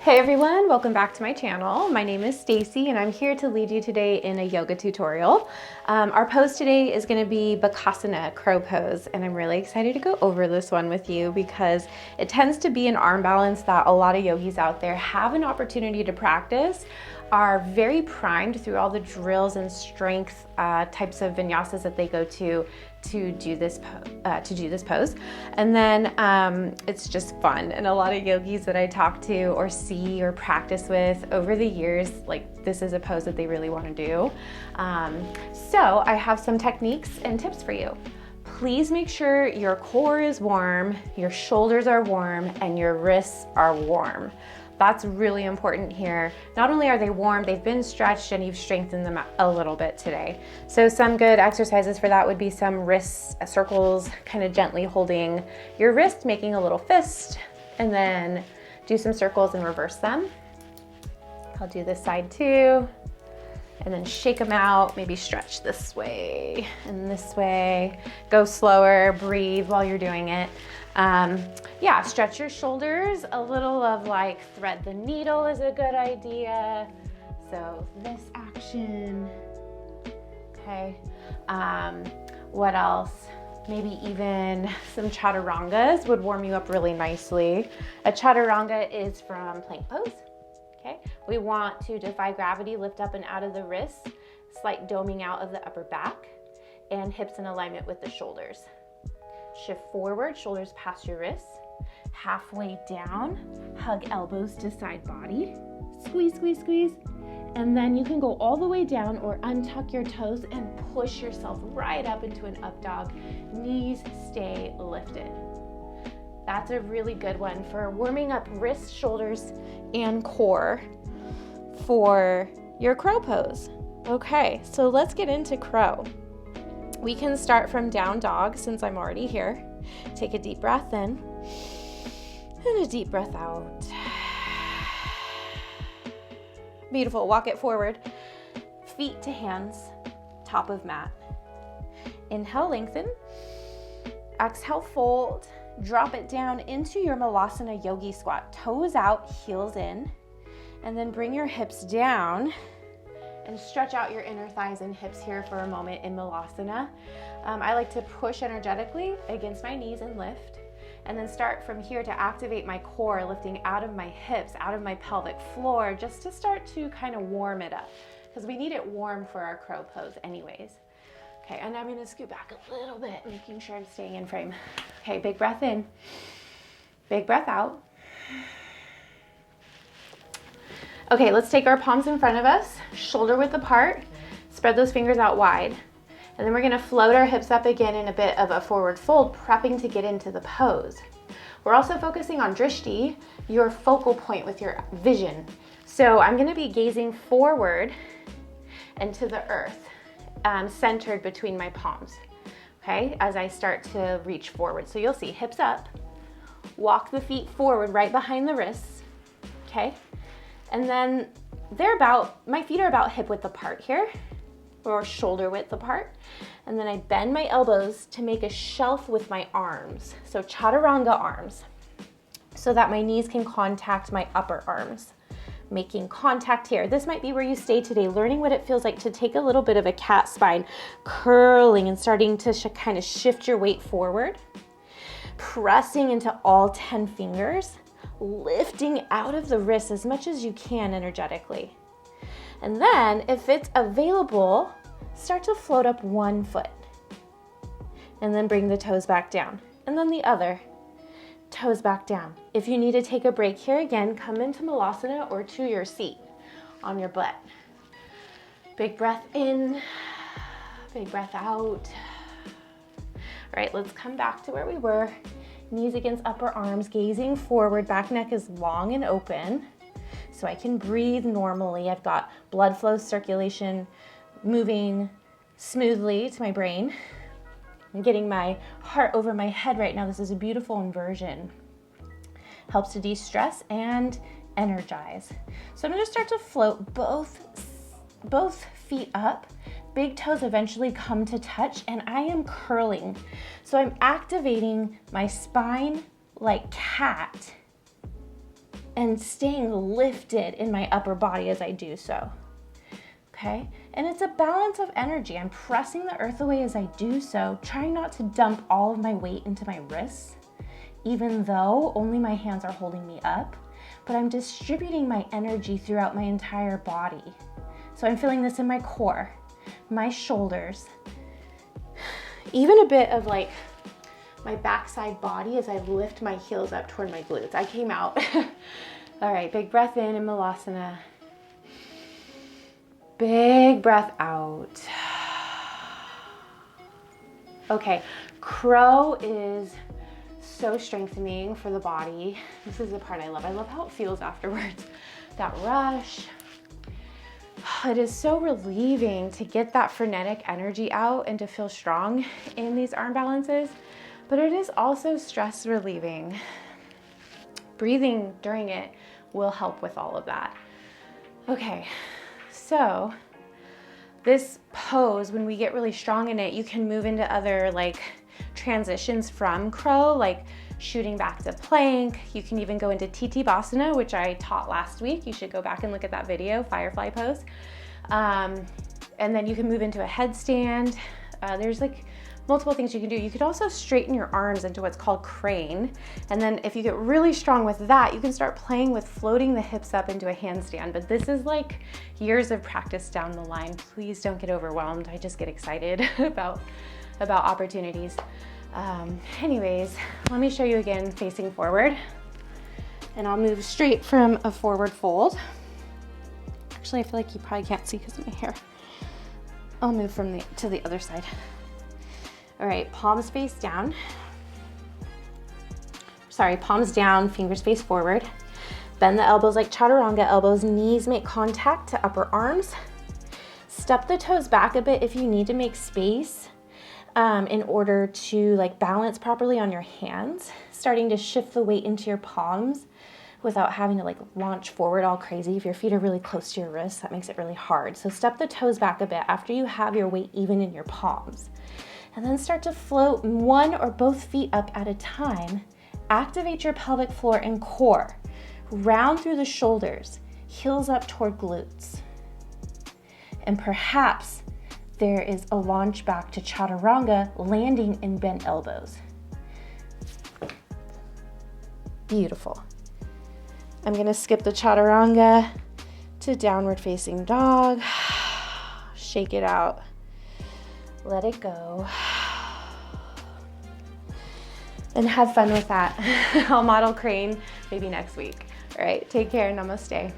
Hey everyone, welcome back to my channel. My name is Stacy and I'm here to lead you today in a yoga tutorial. Our pose today is going to be Bakasana, crow pose, and I'm really excited to go over this one with you because it tends to be an arm balance that a lot of yogis out there have an opportunity to practice, are very primed through all the drills and strength types of vinyasas that they go to do this pose, and then it's just fun. And a lot of yogis that I talk to or see or practice with over the years, like this is a pose that they really want to do. So I have some techniques and tips for you. Please make sure your core is warm, your shoulders are warm, and your wrists are warm. That's really important here. Not only are they warm, they've been stretched and you've strengthened them a little bit today. So some good exercises for that would be some wrist circles, kind of gently holding your wrist, making a little fist, and then do some circles and reverse them. I'll do this side too. And then shake them out, maybe stretch this way and this way. Go slower, breathe while you're doing it. Yeah, stretch your shoulders. A little of like thread the needle is a good idea. So this action, okay. What else? Maybe even some chaturangas would warm you up really nicely. A chaturanga is from plank pose. Okay, we want to defy gravity, lift up and out of the wrists, slight doming out of the upper back, and hips in alignment with the shoulders. Shift forward, shoulders past your wrists, halfway down, hug elbows to side body, squeeze, squeeze, squeeze, and then you can go all the way down or untuck your toes and push yourself right up into an up dog. Knees stay lifted. That's a really good one for warming up wrists, shoulders, and core for your crow pose. Okay, so let's get into crow. We can start from down dog since I'm already here. Take a deep breath in and a deep breath out. Beautiful, walk it forward. Feet to hands, top of mat. Inhale, lengthen. Exhale, fold. Drop it down into your Malasana yogi squat. Toes out, heels in, and then bring your hips down and stretch out your inner thighs and hips here for a moment in Malasana. I like to push energetically against my knees and lift, and then start from here to activate my core, lifting out of my hips, out of my pelvic floor, just to start to kind of warm it up, because we need it warm for our crow pose anyways. Okay, and I'm gonna scoot back a little bit, making sure I'm staying in frame. Okay, big breath in, big breath out. Okay, let's take our palms in front of us, shoulder width apart, spread those fingers out wide. And then we're gonna float our hips up again in a bit of a forward fold, prepping to get into the pose. We're also focusing on drishti, your focal point with your vision. So I'm gonna be gazing forward and to the earth, centered between my palms, okay, as I start to reach forward. So you'll see hips up, walk the feet forward right behind the wrists, okay? And then my feet are about hip width apart here, or shoulder width apart. And then I bend my elbows to make a shelf with my arms. So chaturanga arms, so that my knees can contact my upper arms. Making contact here. This might be where you stay today, learning what it feels like to take a little bit of a cat spine, curling and starting to kind of shift your weight forward, pressing into all 10 fingers, lifting out of the wrists as much as you can energetically. And then if it's available, start to float up one foot and then bring the toes back down, and then the other. Toes back down. If you need to take a break here, again, come into Malasana or to your seat on your butt. Big breath in, big breath out. All right, let's come back to where we were. Knees against upper arms, gazing forward, back neck is long and open, so I can breathe normally. I've got blood flow, circulation moving smoothly to my brain. I'm getting my heart over my head right now. This is a beautiful inversion. Helps to de-stress and energize. So I'm gonna start to float both feet up. Big toes eventually come to touch, and I am curling. So I'm activating my spine like cat and staying lifted in my upper body as I do so. Okay, and it's a balance of energy. I'm pressing the earth away as I do so, trying not to dump all of my weight into my wrists, even though only my hands are holding me up, but I'm distributing my energy throughout my entire body. So I'm feeling this in my core, my shoulders, even a bit of like my backside body as I lift my heels up toward my glutes. I came out. All right, big breath in Malasana. Big breath out. Okay, crow is so strengthening for the body. This is the part I love. I love how it feels afterwards. That rush. It is so relieving to get that frenetic energy out and to feel strong in these arm balances, but it is also stress relieving. Breathing during it will help with all of that. Okay. So this pose, when we get really strong in it, you can move into other like transitions from crow, like shooting back to plank. You can even go into Bakasana, which I taught last week. You should go back and look at that video, firefly pose. And then you can move into a headstand. There's like multiple things you can do. You could also straighten your arms into what's called crane. And then if you get really strong with that, you can start playing with floating the hips up into a handstand. But this is like years of practice down the line. Please don't get overwhelmed. I just get excited about opportunities. Anyways, let me show you again facing forward. And I'll move straight from a forward fold. Actually, I feel like you probably can't see because of my hair. I'll move from to the other side. All right, palms face down. Sorry, palms down, fingers face forward. Bend the elbows like chaturanga, elbows, knees make contact to upper arms. Step the toes back a bit if you need to make space in order to like balance properly on your hands, starting to shift the weight into your palms without having to like launch forward all crazy. If your feet are really close to your wrists, that makes it really hard. So step the toes back a bit after you have your weight even in your palms. And then start to float one or both feet up at a time. Activate your pelvic floor and core. Round through the shoulders, heels up toward glutes. And perhaps there is a launch back to chaturanga, landing in bent elbows. Beautiful. I'm gonna skip the chaturanga to downward facing dog. Shake it out. Let it go. And have fun with that. I'll model crane maybe next week. All right, take care, namaste.